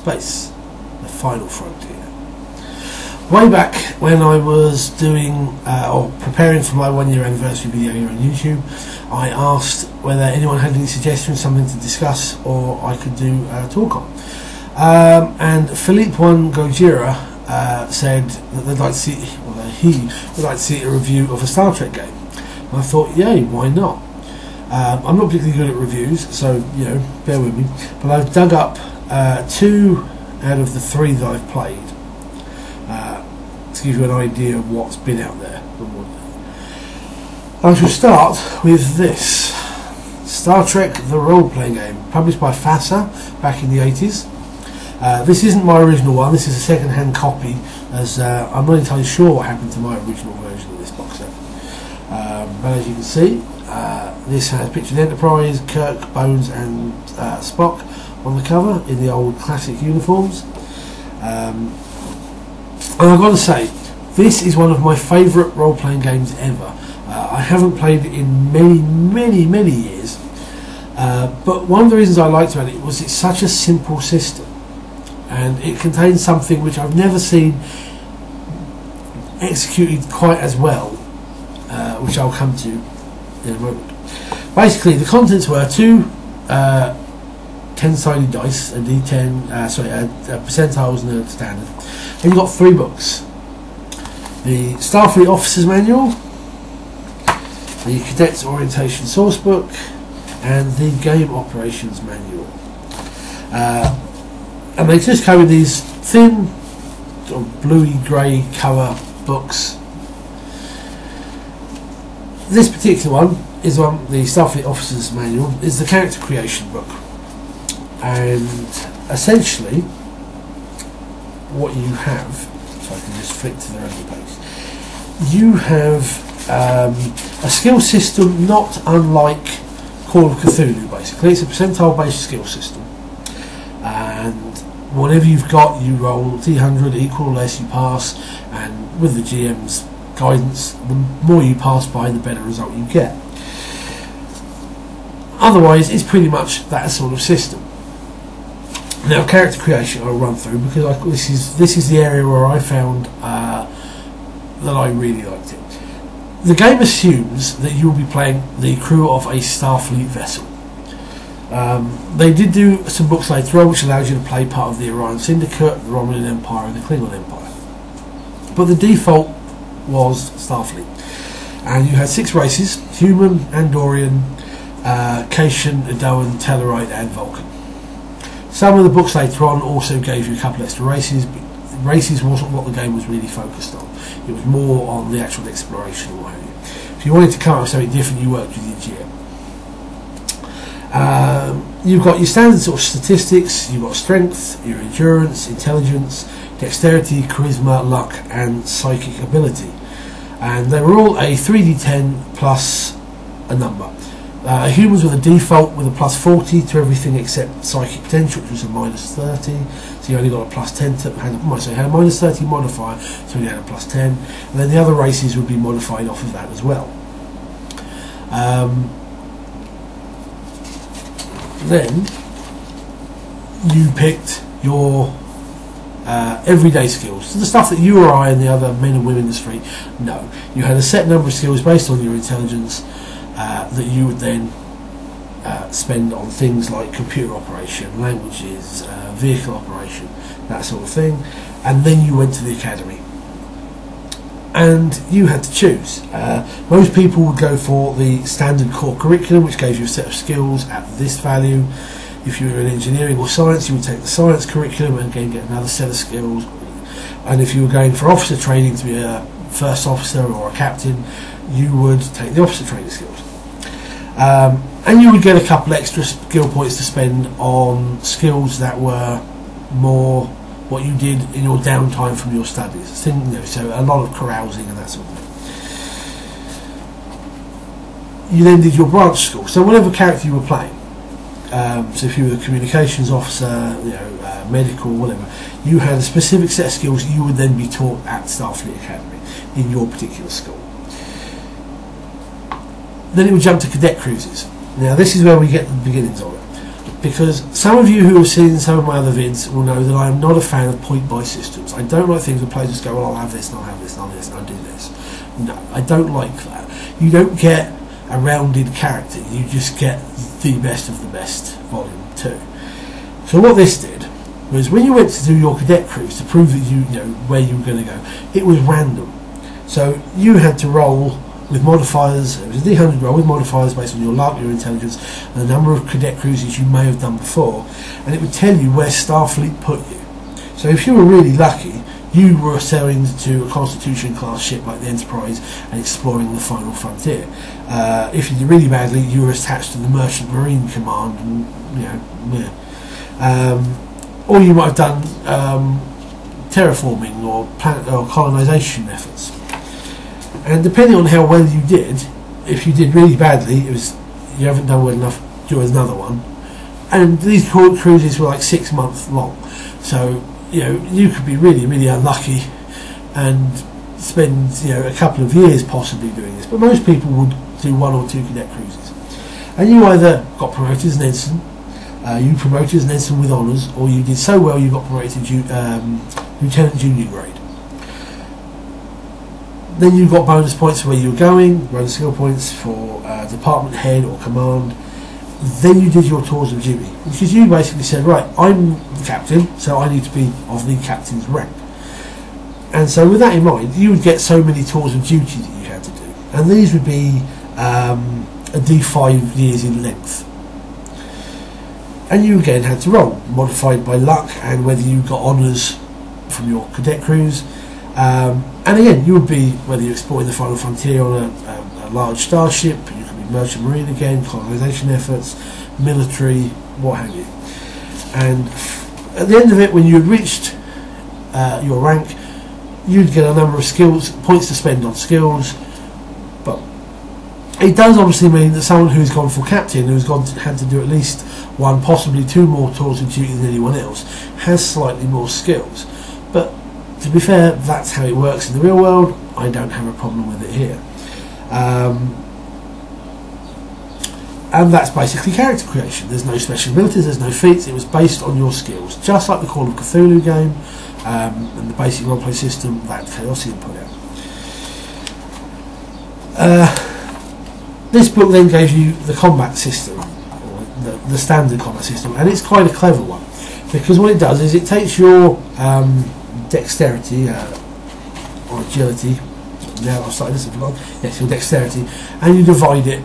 Space, the final frontier. Way back when I was doing or preparing for my 1 year anniversary video here on YouTube, I asked whether anyone had any suggestions, something to discuss, or I could do a talk on. And Philippe One Gojira said that they'd like to see, well, he would like to see a review of a Star Trek game. And I thought, yay, why not? I'm not particularly good at reviews, so bear with me. But I've dug up 2 out of the 3 that I've played to give you an idea of what's been out there. I shall start with this Star Trek: The Role-Playing Game, published by FASA back in the 80s. This isn't my original one. This is a second-hand copy, as I'm not entirely sure what happened to my original version of this box set. But as you can see, this has pictured Enterprise, Kirk, Bones and Spock on the cover in the old classic uniforms. And I've got to say, this is one of my favourite role-playing games ever. I haven't played it in many years, but one of the reasons I liked about it was it's such a simple system, and it contains something which I've never seen executed quite as well, which I'll come to in a moment. Basically, the contents were 2 10-sided dice, a D10, percentiles and a standard, and you've got 3 books: the Starfleet Officer's Manual, the Cadet's Orientation Sourcebook, and the Game Operations Manual. And they just come in these thin, sort of bluey-grey cover books. This particular one is on the Starfleet Officer's Manual, is the character creation book. And essentially, what you have, so I can just flick to the rest page, you have a skill system not unlike Call of Cthulhu. Basically, it's a percentile-based skill system, and whatever you've got, you roll D100, equal or less, you pass, and with the GM's guidance, the more you pass by, the better result you get. Otherwise, it's pretty much that sort of system. Now, character creation I'll run through, because this is the area where I found that I really liked it. The game assumes that you will be playing the crew of a Starfleet vessel. They did do some books later on which allows you to play part of the Orion Syndicate, the Romulan Empire and the Klingon Empire. But the default was Starfleet. And you had 6 races: human, Andorian, Cation, Adoan, Tellarite and Vulcan. Some of the books later on also gave you a couple extra races, but races wasn't what the game was really focused on. It was more on the actual exploration and what have you. If you wanted to come up with something different, you worked with your GM. You've got your standard sort of statistics. You've got strength, your endurance, intelligence, dexterity, charisma, luck and psychic ability. And they were all a 3d10 plus a number. Humans with a default with a plus 40 to everything except psychic potential, which was a minus 30, so you only got a plus 10 to, had a minus 30 modifier, so you had a plus 10, and then the other races would be modified off of that as well. Then you picked your everyday skills, so the stuff that you or I and the other men and women in the street know. You had a set number of skills based on your intelligence that you would then spend on things like computer operation, languages, vehicle operation, that sort of thing. And then you went to the academy and you had to choose. Most people would go for the standard core curriculum, which gave you a set of skills at this value. If you were in engineering or science, you would take the science curriculum and again get another set of skills. And if you were going for officer training to be a first officer or a captain, you would take the officer training skills. And you would get a couple extra skill points to spend on skills that were more what you did in your downtime from your studies. So a lot of carousing and that sort of thing. You then did your branch school, so whatever character you were playing. So if you were a communications officer, medical, whatever, you had a specific set of skills you would then be taught at Starfleet Academy in your particular school. Then it would jump to cadet cruises. Now this is where we get the beginnings of it. because some of you who have seen some of my other vids will know that I am not a fan of point-buy systems. I don't like things where players just go, well, I'll have this, and I'll have this, and I'll have this, and I'll do this. No, I don't like that. You don't get a rounded character, you just get the best of the best, Volume 2. So what this did was, when you went to do your cadet cruise to prove that you know where you were going to go, it was random. So you had to roll with modifiers. It was a D100 roll with modifiers based on your luck, your intelligence, and the number of cadet cruises you may have done before, and it would tell you where Starfleet put you. So if you were really lucky, you were sailing to a Constitution class ship like the Enterprise and exploring the final frontier. If you did really badly, you were attached to the Merchant Marine Command, and or you might have done terraforming or planet or colonisation efforts. And depending on how well you did, if you did really badly, it was you haven't done well enough, do another one. And these cruises were like 6 months long, so you could be really, really unlucky and spend a couple of years possibly doing this. But most people would do 1 or 2 cadet cruises, and you either got promoted as an ensign, you promoted as an ensign with honours, or you did so well you got promoted to lieutenant junior grade. Then you got bonus points for where you were going, bonus skill points for department head or command. Then you did your tours of duty, because you basically said, right, I'm the captain, so I need to be of the captain's rank. And so with that in mind, you would get so many tours of duty that you had to do, and these would be a D5 years in length. And you again had to roll, modified by luck and whether you got honours from your cadet cruise. And again, you would be, whether you're exploring the final frontier on a large starship, you could be merchant marine again, colonisation efforts, military, what have you. And at the end of it, when you had reached your rank, you'd get a number of skills, points to spend on skills. But it does obviously mean that someone who's gone for captain, who's had to do at least 1, possibly 2 more tours of duty than anyone else, has slightly more skills. But to be fair, that's how it works in the real world. I don't have a problem with it here. And that's basically character creation. There's no special abilities, there's no feats. It was based on your skills, just like the Call of Cthulhu game and the basic roleplay system that Chaosium put out. This book then gave you the combat system, or the standard combat system, and it's quite a clever one, because what it does is it takes your dexterity or agility. Now I've started this, yes, your dexterity, and you divide it,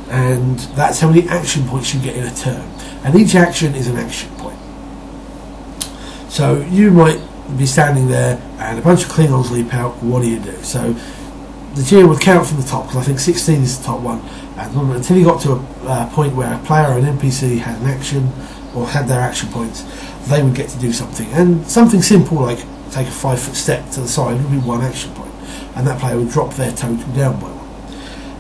and that's how many action points you get in a turn, and each action is an action point. So you might be standing there and a bunch of Klingons leap out. What do? So the tier would count from the top, because I think 16 is the top one, and until you got to a point where a player or an NPC had an action or had their action points, they would get to do something, and something simple like take a 5-foot step to the side would be 1 action point, and that player would drop their total down by 1.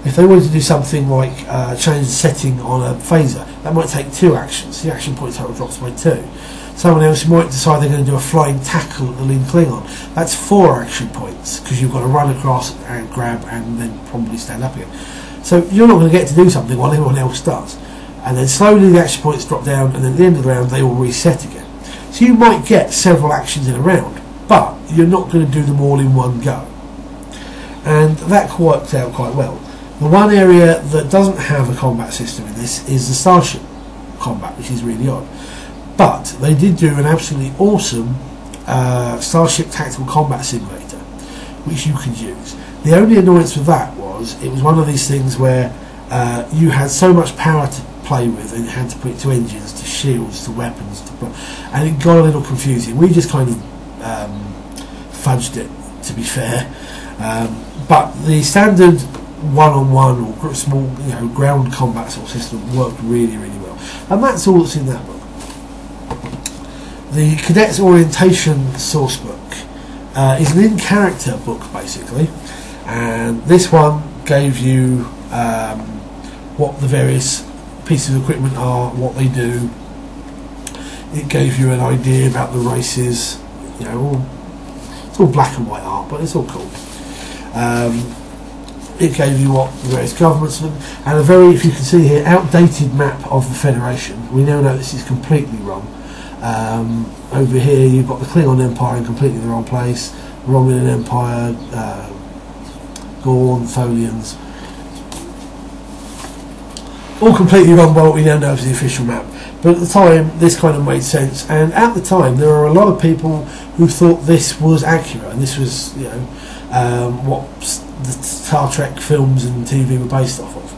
If they wanted to do something like change the setting on a phaser, that might take 2 actions. The action point total drops by 2. Someone else might decide they're going to do a flying tackle at the lead Klingon. That's 4 action points, because you've got to run across and grab and then probably stand up again. So you're not going to get to do something while everyone else does. And then slowly the action points drop down, and then at the end of the round they all reset again. So you might get several actions in a round, but you're not going to do them all in one go. And that works out quite well. The one area that doesn't have a combat system in this is the starship combat, which is really odd. But they did do an absolutely awesome Starship Tactical Combat Simulator, which you could use. The only annoyance with that was it was one of these things where you had so much power to play with, and you had to put it to engines, to shields, to weapons, and it got a little confusing. We just kind of fudged it, to be fair. But the standard one-on-one or small, ground combat sort of system worked really, really well, and that's all that's in that book. The Cadet's Orientation Sourcebook is an in-character book, basically, and this one gave you what the various pieces of equipment are, what they do. It gave you an idea about the races. It's all black and white art, but it's all cool. it gave you what the various governments and a very, if you can see here, outdated map of the Federation. We now know this is completely wrong. Over here you've got the Klingon Empire in completely the wrong place, Romulan Empire, Gorn, Tholians, all completely wrong by what we now know as the official map. But at the time this kind of made sense, and at the time there were a lot of people who thought this was accurate, and this was, you know, what the Star Trek films and TV were based off of.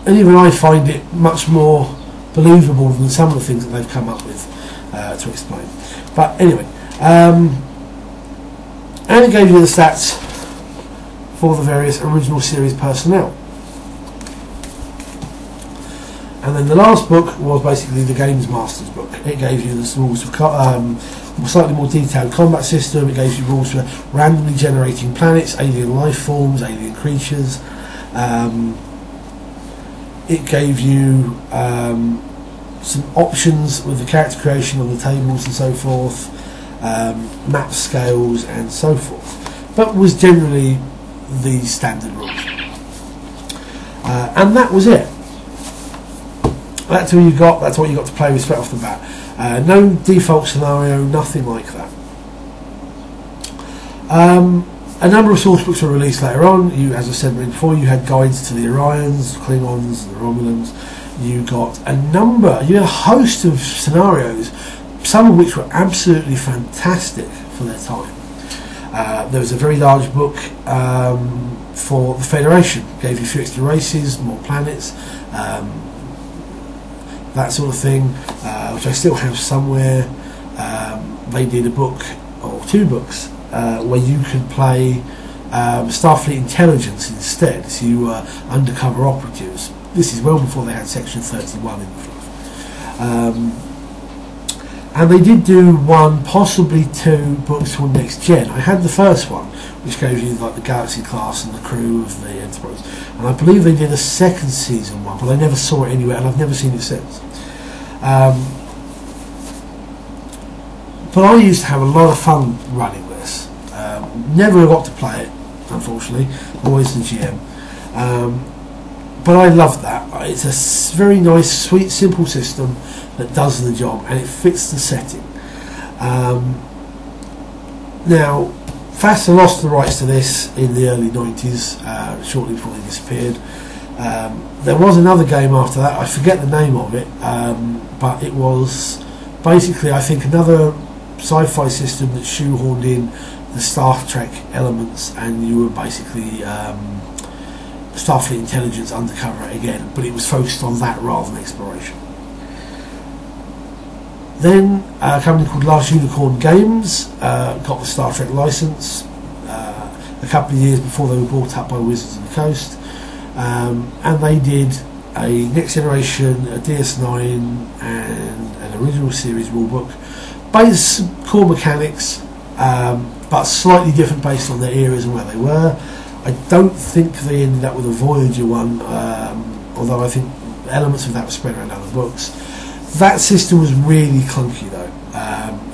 And even I find it much more believable than some of the things that they've come up with to explain. But anyway, and it gave you the stats for the various original series personnel. And then the last book was basically the Games Master's book. It gave you the rules of slightly more detailed combat system. It gave you rules for randomly generating planets, alien life forms, alien creatures. It gave you some options with the character creation on the tables and so forth, map scales and so forth, but was generally the standard rules. And that was it. That's all you got. That's what you got to play with straight off the bat. No default scenario, nothing like that. A number of source books were released later on. You, as I said before, you had guides to the Orions, the Klingons, the Romulans. You got a host of scenarios, some of which were absolutely fantastic for their time. There was a very large book for the Federation. Gave you a few extra races, more planets, that sort of thing, which I still have somewhere. They did a book, or two books, where you could play Starfleet Intelligence instead, so you were undercover operatives. This is well before they had Section 31 in the fluff. And they did do one, possibly two books for Next Gen. I had the first one, which gave you like the Galaxy class and the crew of the Enterprise, and I believe they did a second season one, but I never saw it anywhere, and I've never seen it since. But I used to have a lot of fun running this. Never got to play it, unfortunately, always the GM. But I loved that. It's a very nice, sweet, simple system that does the job, and it fits the setting. Now, FASA lost the rights to this in the early 90s, shortly before they disappeared. There was another game after that, I forget the name of it, but it was basically, I think, another sci-fi system that shoehorned in the Star Trek elements, and you were basically Starfleet Intelligence undercover again, but it was focused on that rather than exploration. Then a company called Last Unicorn Games got the Star Trek license a couple of years before they were bought up by Wizards of the Coast, and they did a Next Generation, a DS9 and an original series rulebook, based core mechanics, but slightly different based on their eras and where they were. I don't think they ended up with a Voyager one, although I think elements of that were spread around other books. That system was really clunky though.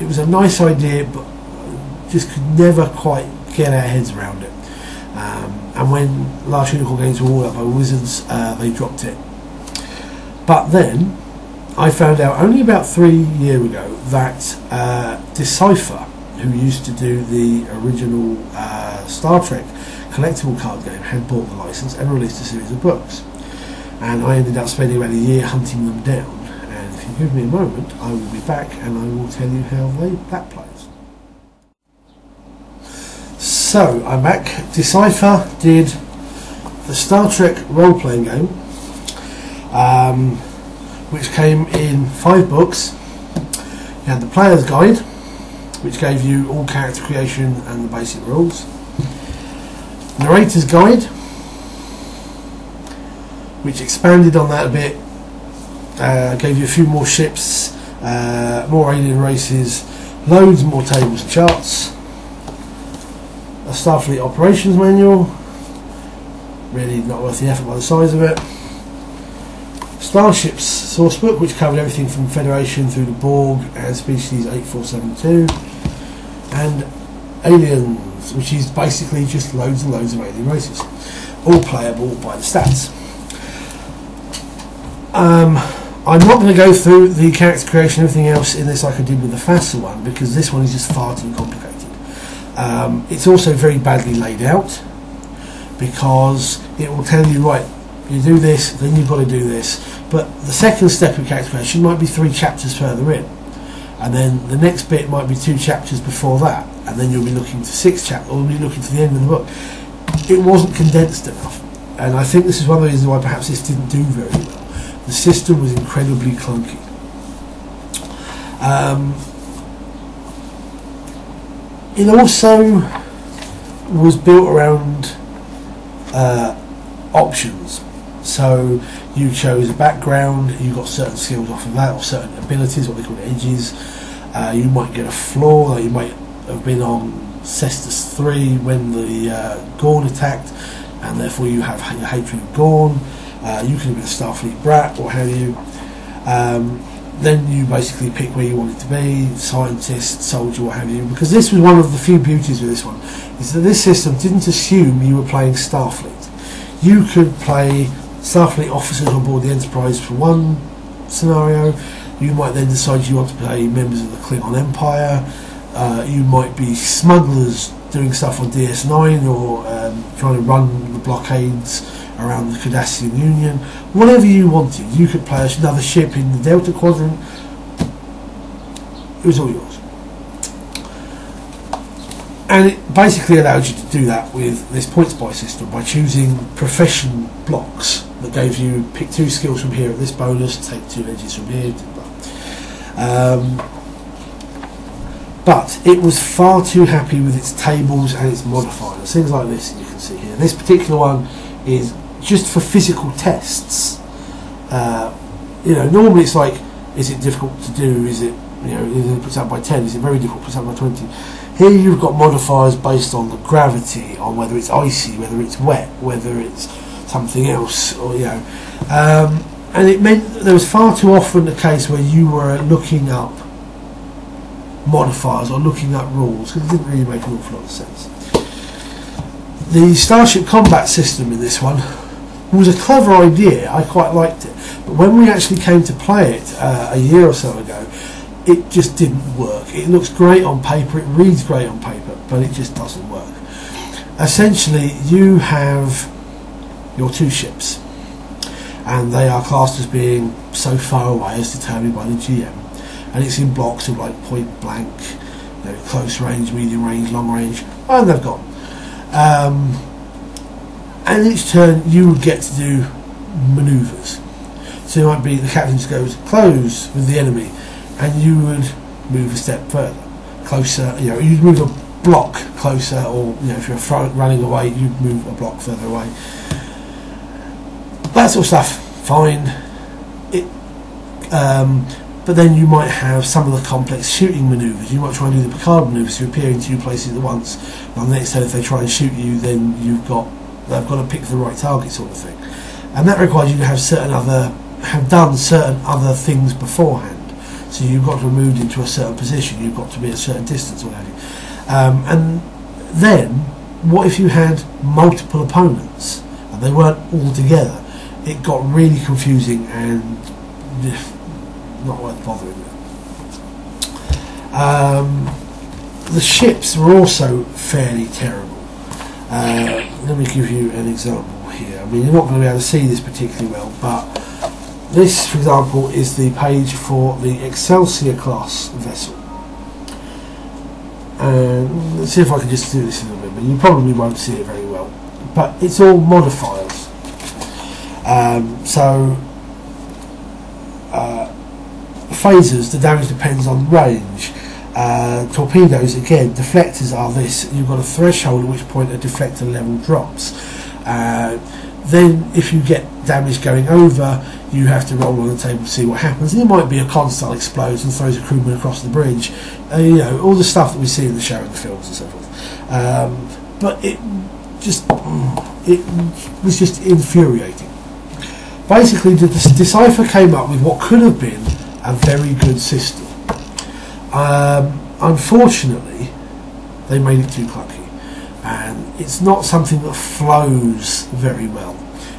It was a nice idea, but just could never quite get our heads around it. And when Last Unicorn Games were all up by Wizards, they dropped it. But then I found out only about 3 years ago that Decipher, who used to do the original Star Trek collectible card game, had bought the license and released a series of books. And I ended up spending about a year hunting them down. And if you give me a moment, I will be back and I will tell you how that plays. So, I'm back. Decipher did the Star Trek role-playing game, which came in 5 books. You had the Player's Guide, which gave you all character creation and the basic rules. Narrator's Guide, which expanded on that a bit, gave you a few more ships, more alien races, loads more tables and charts. A Starfleet Operations Manual, really not worth the effort by the size of it. Starships Sourcebook, which covered everything from Federation through to Borg and Species 8472. And Aliens Battlegrounds, which is basically just loads and loads of alien races, all playable by the stats. I'm not going to go through the character creation and everything else in this like I did with the FASA one, because this one is just far too complicated. It's also very badly laid out, because it will tell you, right, you do this, then you've got to do this, but the second step of character creation might be 3 chapters further in, and then the next bit might be 2 chapters before that, and then you'll be looking to 6 chapters, or you'll be looking to the end of the book. It wasn't condensed enough, and I think this is one of the reasons why perhaps this didn't do very well. The system was incredibly clunky. It also was built around options. So you chose a background, you got certain skills off of that, or certain abilities, what they call edges. You might get a floor, like you might have been on Cestus 3 when the Gorn attacked, and therefore you have your hatred of Gorn. You could have been a Starfleet brat, or have you. Then you basically pick where you want it to be, scientist, soldier, what have you. Because this was one of the few beauties with this one, is that this system didn't assume you were playing Starfleet. You could play Starfleet officers on board the Enterprise for one scenario. You might then decide you want to play members of the Klingon Empire. You might be smugglers doing stuff on DS9, or trying to run the blockades around the Cardassian Union. Whatever you wanted, you could play another ship in the Delta Quadrant. It was all yours. And it basically allowed you to do that with this points buy system by choosing profession blocks that gave you, pick 2 skills from here at this bonus, take 2 edges from here. But it was far too happy with its tables and its modifiers. Things like this you can see here. This particular one is just for physical tests. Normally it's like, is it difficult to do? Is it, is it put out by 10? Is it very difficult to put out by 20? Here you've got modifiers based on the gravity, on whether it's icy, whether it's wet, whether it's something else, or and it meant that there was far too often the case where you were looking up modifiers or looking up rules, because it didn't really make an awful lot of sense. The Starship Combat system in this one was a clever idea. I quite liked it, but when we actually came to play it a year or so ago, it just didn't work. It looks great on paper, it reads great on paper, but it just doesn't work. Essentially, you have your 2 ships, and they are classed as being so far away as determined by the GM, and it's in blocks of like point blank, close range, medium range, long range, and they've gone. And each turn you would get to do manoeuvres. So it might be the captain just goes close with the enemy, and you would move a step further, closer. You'd move a block closer, or if you're running away, you'd move a block further away. That sort of stuff, fine. But then you might have some of the complex shooting manoeuvres. You might try and do the Picard manoeuvres. You appear in 2 places at once. And on the next turn, if they try and shoot you, then they've got to pick the right target, sort of thing. And that requires you to have done certain other things beforehand. So you've got to have moved into a certain position. You've got to be at a certain distance, or whatever. And then, what if you had multiple opponents and they weren't all together? It got really confusing and not worth bothering with. The ships were also fairly terrible. Let me give you an example here. I mean, you're not going to be able to see this particularly well, but this, for example, is the page for the Excelsior class vessel. And let's see if I can just do this a little bit, but you probably won't see it very well. But it's all modifiers. Phasers, the damage depends on range. Torpedoes, again, deflectors are this. You've got a threshold at which point a deflector level drops. Then if you get damage going over, you have to roll on the table to see what happens. There might be a console explodes and throws a crewman across the bridge. All the stuff that we see in the show and the films and so forth. But it was just infuriating. Basically, the Decipher came up with what could have been a very good system. Unfortunately, they made it too clunky. and it's not something that flows very well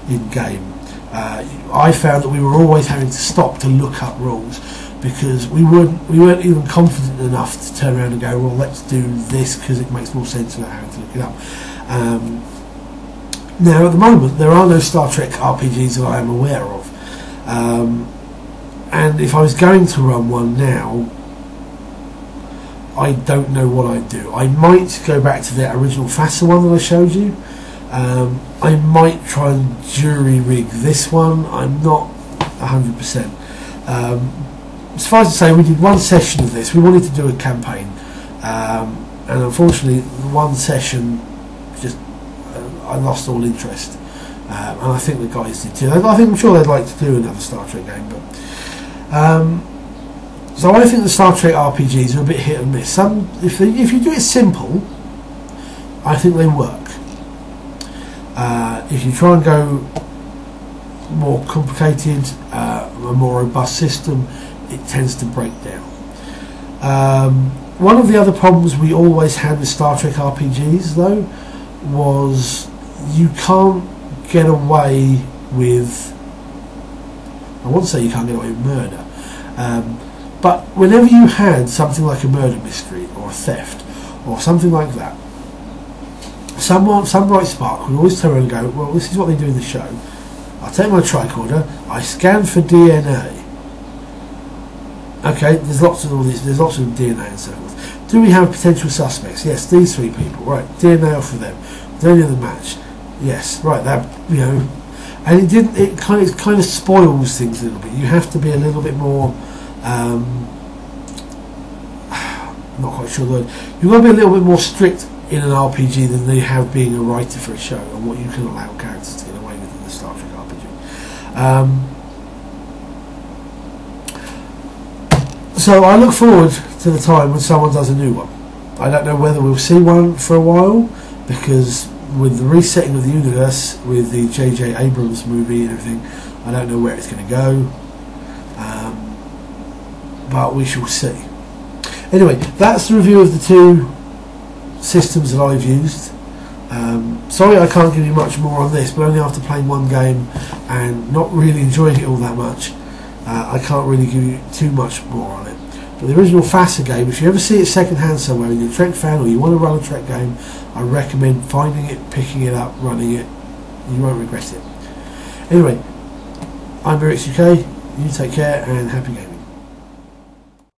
in game. I found that we were always having to stop to look up rules because we weren't even confident enough to turn around and go, well, let's do this because it makes more sense without having to look it up. Now, at the moment, there are no Star Trek RPGs that I am aware of, and if I was going to run one now, I don't know what I'd do. I might go back to that original FASA one that I showed you. I might try and jury rig this one. I'm not 100%. Suffice to say, we did one session of this. We wanted to do a campaign, and unfortunately, one session just I lost all interest, and I think the guys did too. I'm sure they'd like to do another Star Trek game, but so I think the Star Trek RPGs are a bit hit and miss. Some, if you do it simple, I think they work. If you try and go more complicated, a more robust system, it tends to break down. One of the other problems we always had with Star Trek RPGs, though, was you can't get away with, I won't say you can't get away with murder, but whenever you had something like a murder mystery or a theft or something like that, some bright spark would always turn around and go, well, this is what they do in the show. I take my tricorder, I scan for DNA. Okay, there's lots of DNA and so forth. Do we have potential suspects? Yes, these 3 people. Right, DNA off of them. Do any of the match? Yes, right. That, you know, and it didn't. It kind of spoils things a little bit. You have to be a little bit more. Not quite sure the word. You've got to be a little bit more strict in an RPG than they have being a writer for a show and what you can allow characters to get away with in the Star Trek RPG. So I look forward to the time when someone does a new one. I don't know whether we'll see one for a while, because with the resetting of the universe, with the J.J. Abrams movie and everything, I don't know where it's going to go. But we shall see. Anyway, that's the review of the 2 systems that I've used. Sorry I can't give you much more on this, but only after playing one game and not really enjoying it all that much, I can't really give you too much more on it. But the original FASA game, if you ever see it second hand somewhere and you're a Trek fan or you want to run a Trek game, I recommend finding it, picking it up, running it. You won't regret it. Anyway, I'm Berix UK. You take care and happy gaming.